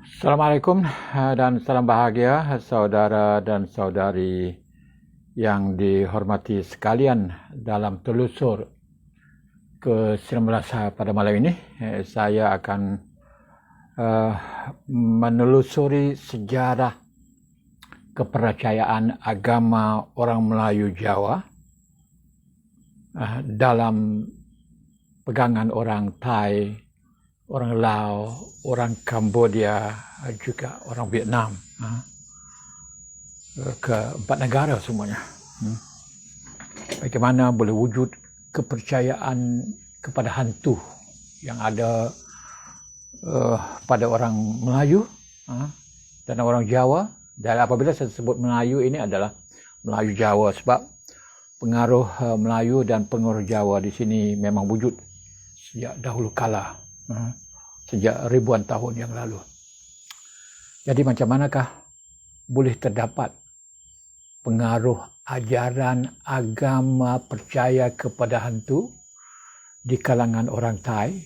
Assalamualaikum dan salam bahagia saudara dan saudari yang dihormati sekalian. Dalam telusur ke-19 pada malam ini, saya akan menelusuri sejarah kepercayaan agama orang Melayu Jawa dalam pegangan orang Thai, orang Laos, orang Cambodia, juga orang Vietnam. Keempat negara semuanya. Bagaimana boleh wujud kepercayaan kepada hantu yang ada pada orang Melayu dan orang Jawa. Dan apabila saya sebut Melayu, ini adalah Melayu Jawa, sebab pengaruh Melayu dan pengaruh Jawa di sini memang wujud sejak dahulu kala. Sejak ribuan tahun yang lalu. Jadi macam manakah boleh terdapat pengaruh ajaran agama percaya kepada hantu di kalangan orang Thai,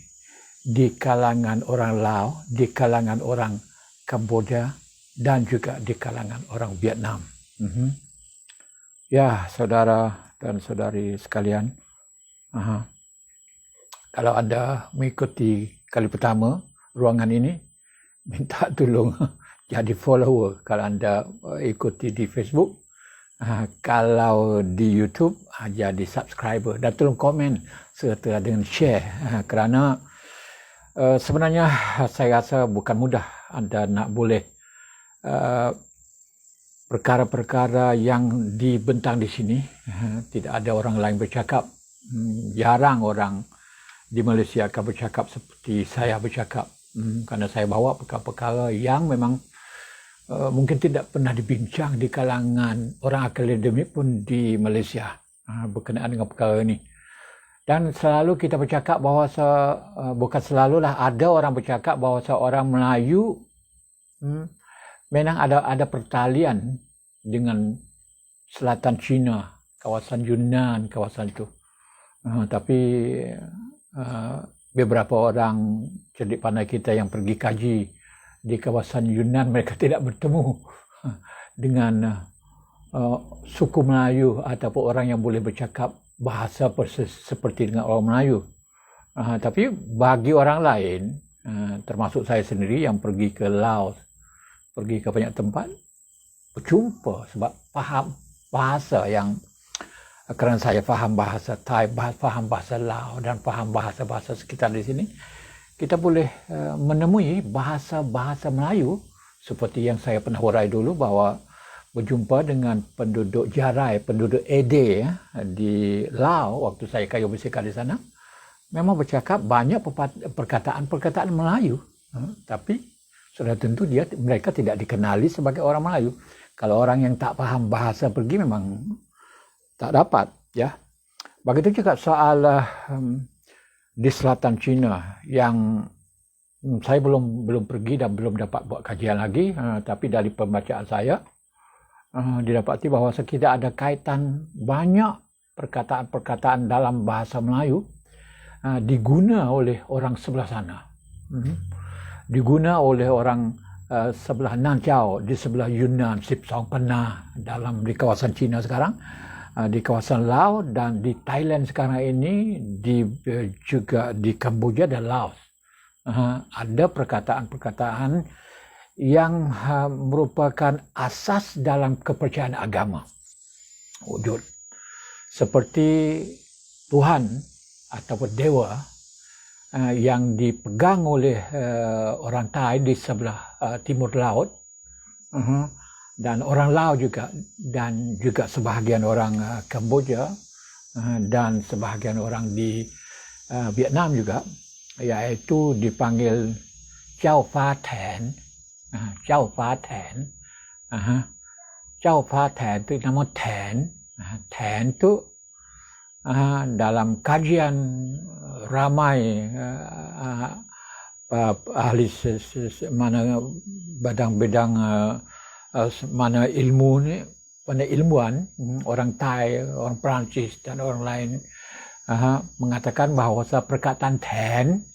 di kalangan orang Laos, di kalangan orang Cambodia, dan juga di kalangan orang Vietnam. Ya, saudara dan saudari sekalian, kalau anda mengikuti kali pertama ruangan ini, minta tolong jadi follower kalau anda ikuti di Facebook. Kalau di YouTube, jadi subscriber, dan tolong komen serta dengan share. Kerana sebenarnya saya rasa bukan mudah anda nak boleh perkara-perkara yang dibentang di sini. Tidak ada orang lain bercakap. Jarang orang di Malaysia akan bercakap seperti saya bercakap, kerana saya bawa perkara-perkara yang memang mungkin tidak pernah dibincang di kalangan orang akademik pun di Malaysia berkenaan dengan perkara ini. Dan selalu kita bercakap bahawa bukan selalulah, ada orang bercakap bahawa seorang Melayu memang ada pertalian dengan selatan China, kawasan Yunnan, kawasan itu. Tapi beberapa orang cerdik pandai kita yang pergi kaji di kawasan Yunnan, mereka tidak bertemu dengan suku Melayu ataupun orang yang boleh bercakap bahasa seperti dengan orang Melayu. Tapi bagi orang lain, termasuk saya sendiri yang pergi ke Laos, pergi ke banyak tempat, berjumpa sebab faham bahasa yang, kerana saya faham bahasa Thai, faham bahasa Lao dan faham bahasa-bahasa sekitar di sini, kita boleh menemui bahasa-bahasa Melayu seperti yang saya pernah hurai dulu, bahawa berjumpa dengan penduduk Jarai, penduduk Ede di Lao waktu saya kayu bersikap di sana, memang bercakap banyak perkataan-perkataan Melayu, tapi sudah tentu mereka tidak dikenali sebagai orang Melayu. Kalau orang yang tak faham bahasa pergi memang tak dapat, ya. Begitu juga soal di selatan China yang saya belum pergi dan belum dapat buat kajian lagi, tapi dari pembacaan saya didapati bahawa tidak ada kaitan banyak perkataan-perkataan dalam bahasa Melayu diguna oleh orang sebelah sana, diguna oleh orang sebelah Nanjau, di sebelah Yunnan, Sip Song Pena, di kawasan China sekarang, di kawasan Laos, dan di Thailand sekarang ini, juga di Kamboja dan Laos. Ada perkataan-perkataan yang merupakan asas dalam kepercayaan agama wujud, seperti Tuhan ataupun Dewa yang dipegang oleh orang Thai di sebelah timur laut, dan orang Laos juga, dan juga sebahagian orang Kamboja, dan sebahagian orang di Vietnam juga, iaitu dipanggil Chow Pha Then. Chow Pha Then, Chow Pha Then itu nama Then. Then itu dalam kajian ramai ahli mana bidang mana ilmu ni, mana ilmuwan, orang Thai, orang Perancis dan orang lain mengatakan bahawa perkataan Then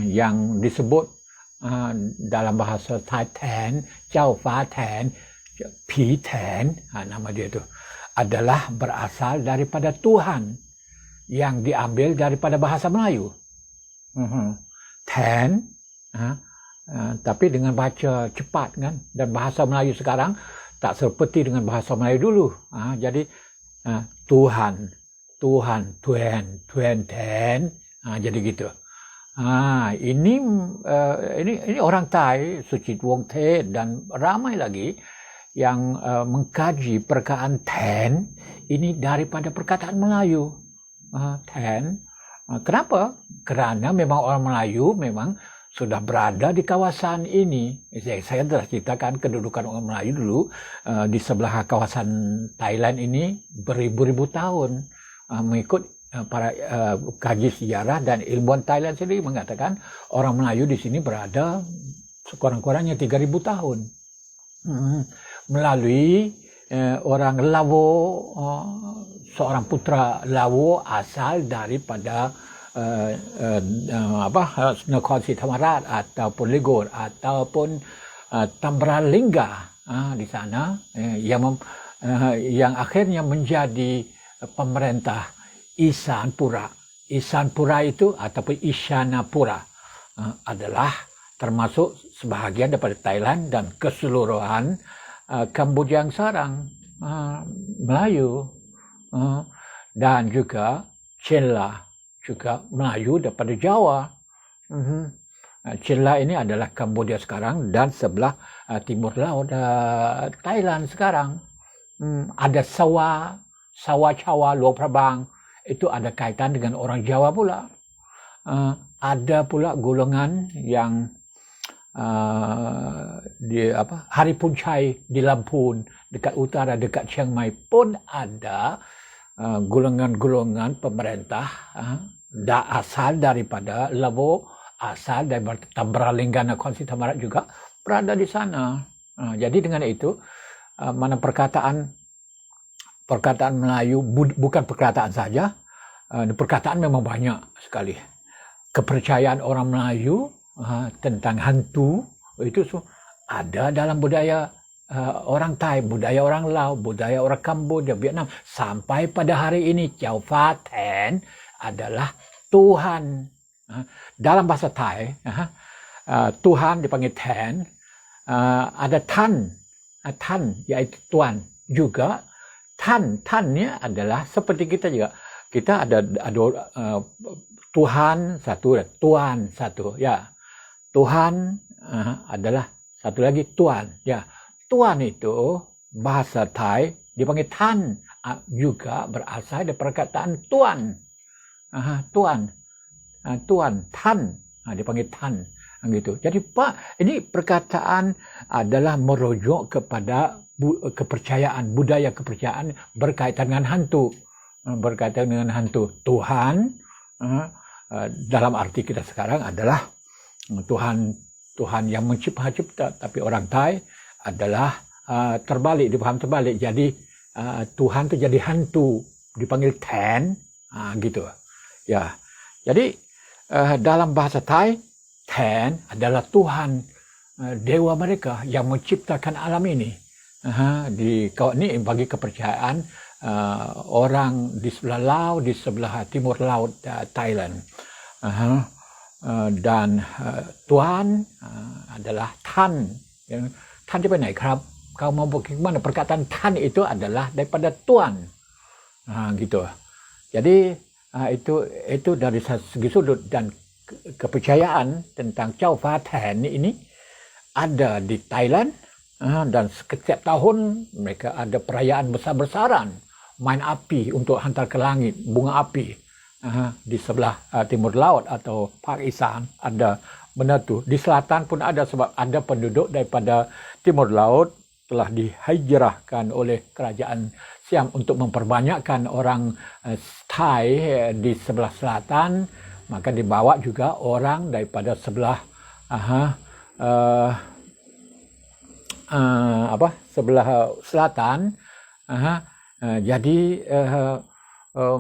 yang disebut dalam bahasa Thai Tan, Chow Fa Tan, Pi Tan, nama dia tu, adalah berasal daripada Tuhan yang diambil daripada bahasa Melayu. Tan, tapi dengan baca cepat kan, dan bahasa Melayu sekarang tak seperti dengan bahasa Melayu dulu. Jadi Tuhan, Tuan, Tan, jadi gitu. Ini orang Thai, Suchit Wongthep dan ramai lagi yang mengkaji perkataan Tan ini daripada perkataan Melayu. Tan. Kenapa? Kerana memang orang Melayu memang sudah berada di kawasan ini. Saya telah ceritakan kedudukan orang Melayu dulu di sebelah kawasan Thailand ini beribu-ribu tahun. Mengikut para kaji sejarah dan ilmuwan Thailand sendiri mengatakan orang Melayu di sini berada sekurang-kurangnya 3.000 tahun. Melalui orang Lawo, seorang putra Lawo asal daripada Nakhon Si Thammarat ataupun Legor ataupun Tambralinga di sana yang akhirnya menjadi pemerintah Isanpura. Isanpura itu ataupun Isyanapura adalah termasuk sebahagian daripada Thailand dan keseluruhan Kamboja yang sekarang, Melayu, dan juga Chenla, juga Melayu daripada Jawa. Chenla ini adalah Kamboja sekarang dan sebelah timur laut Thailand sekarang. Ada Sawa Chawa, Luang Prabang, itu ada kaitan dengan orang Jawa pula. Ada pula golongan yang Hari Puncai di Lampun, dekat utara, dekat Chiang Mai pun ada golongan-golongan pemerintah asal daripada Lawo, asal daripada Tambralinga, Nakhon Si Thammarat juga berada di sana. Jadi dengan itu, mana perkataan Melayu bukan perkataan saja, perkataan memang banyak sekali. Kepercayaan orang Melayu tentang hantu itu ada dalam budaya orang Thai, budaya orang Lao, budaya orang Kamboja, Vietnam, sampai pada hari ini Chow Fa Tan adalah Tuhan. Dalam bahasa Thai, Tuhan dipanggil Tan, ada Tan iaitu Tuan juga. Tannya adalah seperti kita juga. Kita ada Tuhan satu, Tuan satu, ya. Tuhan adalah satu lagi Tuan, ya. Tuan itu bahasa Thai dipanggil Tan, juga berasal dari perkataan Tuan. Tuan, Tan, dipanggil Tan, gitu. Jadi Pak, ini perkataan adalah merujuk kepada kepercayaan, budaya kepercayaan berkaitan dengan hantu. Tuhan dalam arti kita sekarang adalah Tuhan yang mencipta, tapi orang Thai adalah dipaham terbalik. Jadi Tuhan itu jadi hantu, dipanggil Tan, gitu. Ya. Jadi dalam bahasa Thai, Tan adalah Tuhan, dewa mereka yang menciptakan alam ini. Ini bagi kepercayaan orang di sebelah laut, di sebelah timur laut Thailand. Dan Tuan adalah Tan. Tan dari mana kerap? Kau mau bagaimana? Perkataan Tan itu adalah daripada Tuan. Gitu. Jadi itu dari segi sudut, dan kepercayaan tentang Chow Fa Tan ini ada di Thailand. Dan setiap tahun mereka ada perayaan besar-besaran, main api untuk hantar ke langit, bunga api. Di sebelah timur laut atau Pakistan ada benda tu. Di selatan pun ada, sebab ada penduduk daripada timur laut telah dihijrahkan oleh kerajaan Siam untuk memperbanyakkan orang Thai di sebelah selatan. Maka dibawa juga orang daripada sebelah sebelah selatan. Jadi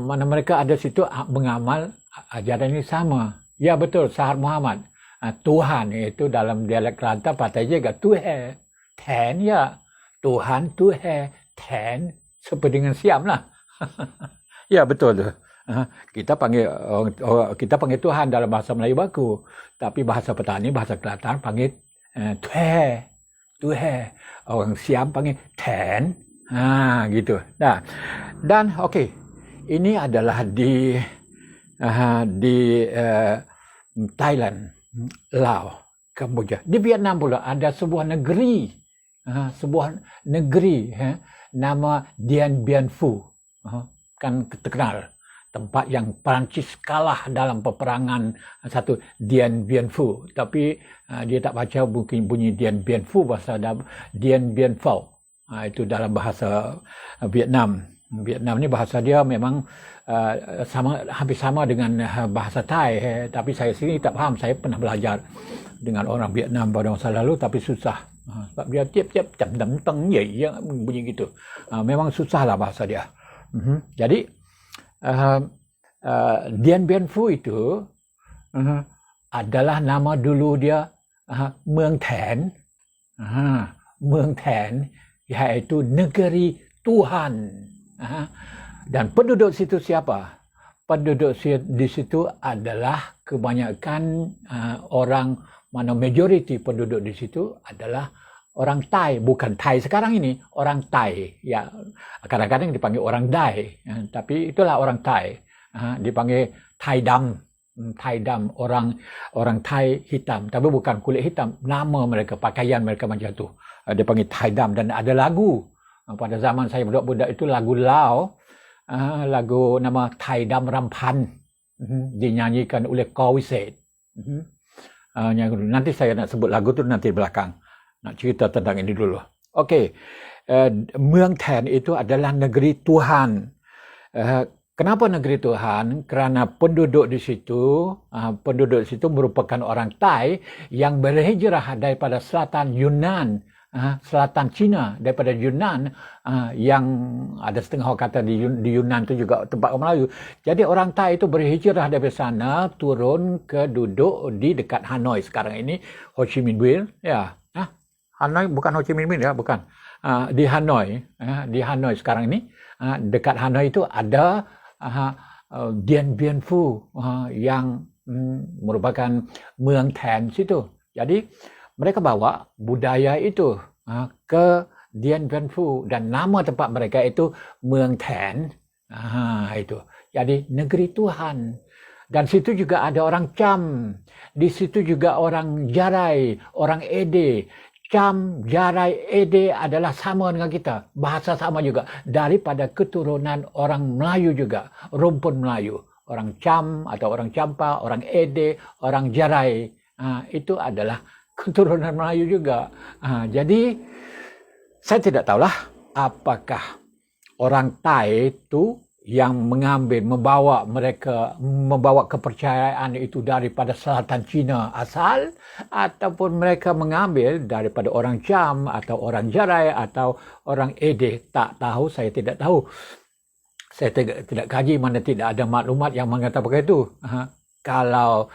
mana mereka ada situ mengamal ajaran ini sama. Ya betul, Sahar Muhammad. Tuhan itu dalam dialek Kelantan patah juga Tuhan. Ten ya. Tuhan, Tuhan, Ten. Seperti dengan Siam lah. Ya betul tu. Kita panggil Tuhan dalam bahasa Melayu baku. Tapi bahasa petani, bahasa Kelantan panggil Tuhan. Tuhan. Orang Siam panggil Ten. Gitu. Nah, dan okey. Ini adalah di Thailand, Laos, Kamboja. Di Vietnam pula ada sebuah negeri, nama Dien Bien Phu, kan terkenal. Tempat yang Perancis kalah dalam peperangan satu Dien Bien Phu. Tapi dia tak baca mungkin bunyi Dien Bien Phu, bahasa Dien Bien Phu. Itu dalam bahasa Vietnam. Vietnam ni bahasa dia memang hampir sama dengan bahasa Thai, tapi saya sendiri tak faham. Saya pernah belajar dengan orang Vietnam pada masa lalu, tapi susah sebab dia tiap-tiap jam teng ye bunyi gitu. Memang susahlah bahasa dia. Jadi Dien Bien Phu itu adalah nama dulu dia Mueang Tan. Mueang Tan iaitu negeri Tuhan. Dan penduduk situ siapa? Penduduk di situ adalah kebanyakan orang, mana majoriti penduduk di situ adalah orang Thai, bukan Thai sekarang ini, orang Thai. Ya, kadang-kadang dipanggil orang Dai, tapi itulah orang Thai. Dipanggil Thai Dam. Thai Dam, orang Thai hitam, tapi bukan kulit hitam. Nama mereka, pakaian mereka macam tu. Dia panggil Thai Dam, dan ada lagu. Pada zaman saya budak-budak itu lagu Lao, lagu nama Thai Dam Rampan, dinyanyikan oleh Kau Wiset. Nanti saya nak sebut lagu tu nanti belakang. Nak cerita tentang ini dulu. Okey, Mueang Tan itu adalah negeri Tuhan. Kenapa negeri Tuhan? Kerana penduduk di situ merupakan orang Thai yang berhijrah daripada selatan Yunnan, selatan Cina, daripada Yunnan, yang ada setengah orang kata di Yunnan itu juga tempat orang Melayu. Jadi orang Thai itu berhijrah dari sana turun ke duduk di dekat Hanoi sekarang ini, Ho Chi Minh Ville, ya. Hanoi bukan Ho Chi Minh Ville ya, bukan. Di Hanoi sekarang ini, dekat Hanoi itu ada Dien Bien Phu yang merupakan Mueang Tan situ. Jadi mereka bawa budaya itu ke Dien Bien Phu dan nama tempat mereka itu Mueang Tan. Itu. Jadi negeri Tuhan. Dan situ juga ada orang Cham. Di situ juga orang Jarai, orang Ede. Cham, Jarai, Ede adalah sama dengan kita. Bahasa sama juga. Daripada keturunan orang Melayu juga. Rumpun Melayu. Orang Cham atau orang Champa, orang Ede, orang Jarai. Itu adalah keturunan Melayu juga. Jadi, saya tidak tahulah apakah orang Thai itu yang membawa kepercayaan itu daripada selatan Cina asal, ataupun mereka mengambil daripada orang Cham atau orang Jarai atau orang Ede. Tak tahu, saya tidak tahu. Saya tidak kaji, mana tidak ada maklumat yang mengatakan itu. Kalau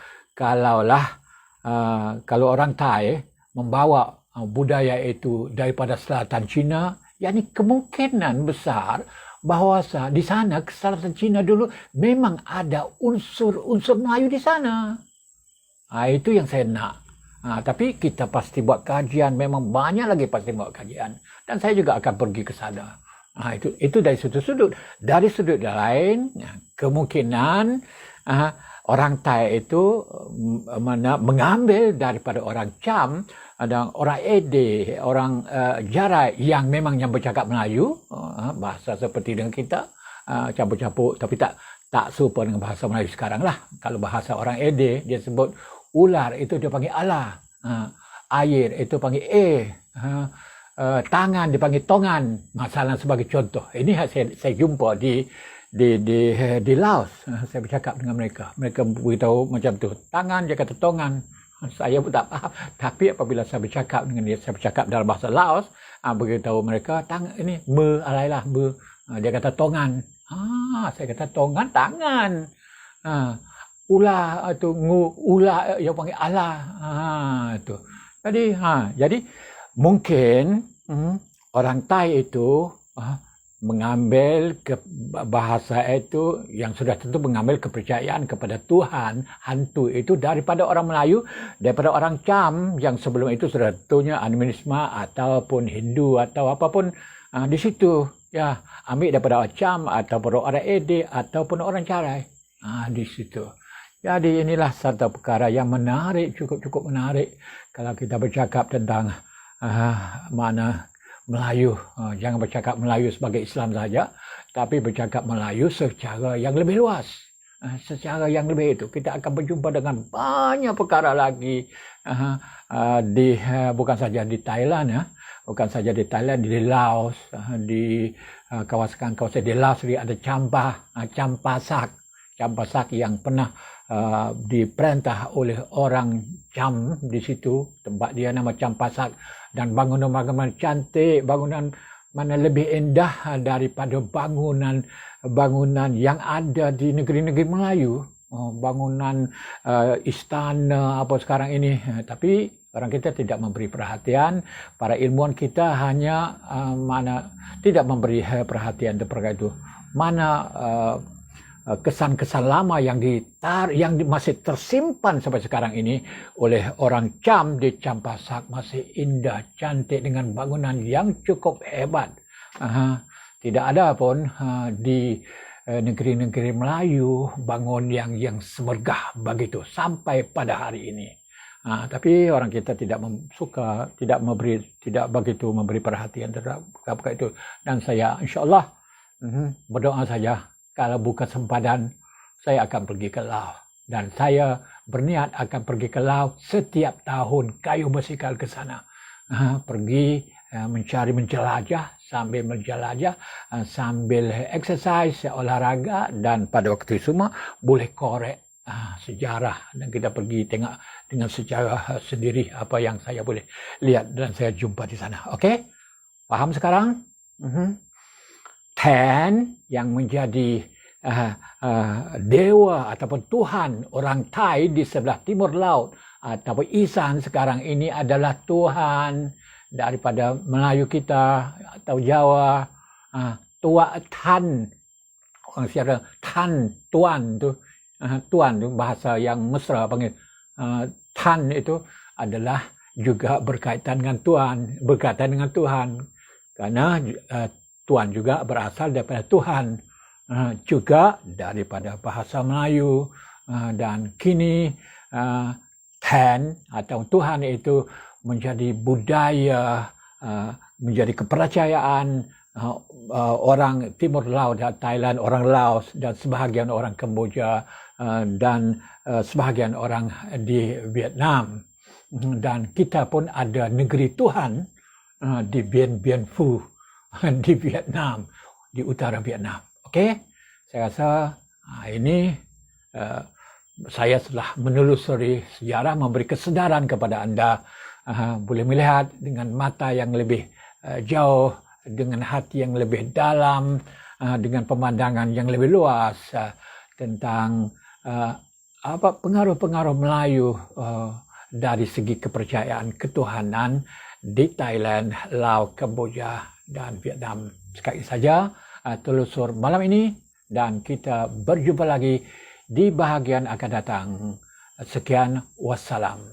orang Thai membawa budaya itu daripada selatan Cina, yakni kemungkinan besar bahawa di sana, ke selatan Cina dulu, memang ada unsur-unsur Melayu di sana. Itu yang saya nak. Tapi kita pasti buat kajian, memang banyak lagi pasti buat kajian. Dan saya juga akan pergi ke sana. Itu dari sudut-sudut. Dari sudut lain, kemungkinan orang Thai itu mengambil daripada orang Cham dan orang Ede, orang Jarai yang bercakap Melayu, bahasa seperti dengan kita, campur-campur, tapi tak serupa dengan bahasa Melayu sekarang lah. Kalau bahasa orang Ede, dia sebut ular, itu dia panggil ala, air itu panggil tangan dipanggil tongan, masalah sebagai contoh. Ini saya jumpa di Laos. Saya bercakap dengan mereka beritahu macam tu, tangan dia kata tongan. Saya pun tak faham, tapi apabila saya bercakap dengan dia, saya bercakap dalam bahasa Laos, beritahu mereka ini alailah dia kata tongan. Saya kata tongan, tangan. ulah itu ulah yang panggil Allah. Itu. Jadi mungkin orang Thai itu mengambil bahasa itu yang sudah tentu mengambil kepercayaan kepada Tuhan hantu itu daripada orang Melayu, daripada orang Cham yang sebelum itu sudah tentunya animisme ataupun Hindu atau apapun di situ ya, ambil daripada orang Cham ataupun orang Ede ataupun orang Carai di situ. Jadi inilah satu perkara yang menarik, cukup menarik kalau kita bercakap tentang mana Melayu. Jangan bercakap Melayu sebagai Islam saja, tapi bercakap Melayu secara yang lebih luas. Secara yang lebih itu kita akan berjumpa dengan banyak perkara lagi bukan saja di Thailand ya, bukan saja di Thailand, di Laos, di kawasan di Laos ada Champasak yang pernah diperintah oleh orang Cham di situ, tempat dia nama Champasak, dan bangunan cantik, bangunan mana lebih indah daripada bangunan yang ada di negeri-negeri Melayu, bangunan istana apa sekarang ini. Tapi orang kita tidak memberi perhatian, para ilmuwan kita hanya tidak memberi perhatian terkait itu. Mana kesan-kesan lama yang masih tersimpan sampai sekarang ini oleh orang Cham di Champasak masih indah, cantik dengan bangunan yang cukup hebat. Tidak ada pun di negeri-negeri Melayu bangun yang semegah begitu sampai pada hari ini. Tapi orang kita tidak suka, tidak begitu memberi perhatian terhadap itu. Dan saya insyaAllah berdoa saja, kalau buka sempadan, saya akan pergi ke Laos. Dan saya berniat akan pergi ke Laos setiap tahun, kayu bersikal ke sana. Pergi menjelajah, sambil exercise, olahraga, dan pada waktu itu semua boleh korek sejarah. Dan kita pergi tengok dengan secara sendiri apa yang saya boleh lihat dan saya jumpa di sana. Okey? Faham sekarang? Tan yang menjadi dewa ataupun Tuhan orang Thai di sebelah timur laut ataupun Isan sekarang ini adalah Tuhan daripada Melayu kita atau Jawa. Tan, orang secara Tan, Tuan tu, Tuan tu bahasa yang Mesra panggil Tan itu adalah juga berkaitan dengan Tuhan, karena Tuan juga berasal daripada Tuhan, juga daripada bahasa Melayu, dan kini Tan atau Tuhan itu menjadi budaya, menjadi kepercayaan orang Timur Laut dan Thailand, orang Laos dan sebahagian orang Kemboja dan sebahagian orang di Vietnam. Dan kita pun ada negeri Tuhan di Bien Phu di Vietnam, di utara Vietnam. Okey, saya rasa ini saya telah menelusuri sejarah, memberi kesedaran kepada anda, boleh melihat dengan mata yang lebih jauh, dengan hati yang lebih dalam, dengan pemandangan yang lebih luas tentang pengaruh-pengaruh Melayu dari segi kepercayaan ketuhanan di Thailand, Laos, Kemboja dan Vietnam. Sekali saja telusur malam ini, dan kita berjumpa lagi di bahagian akan datang. Sekian, wassalam.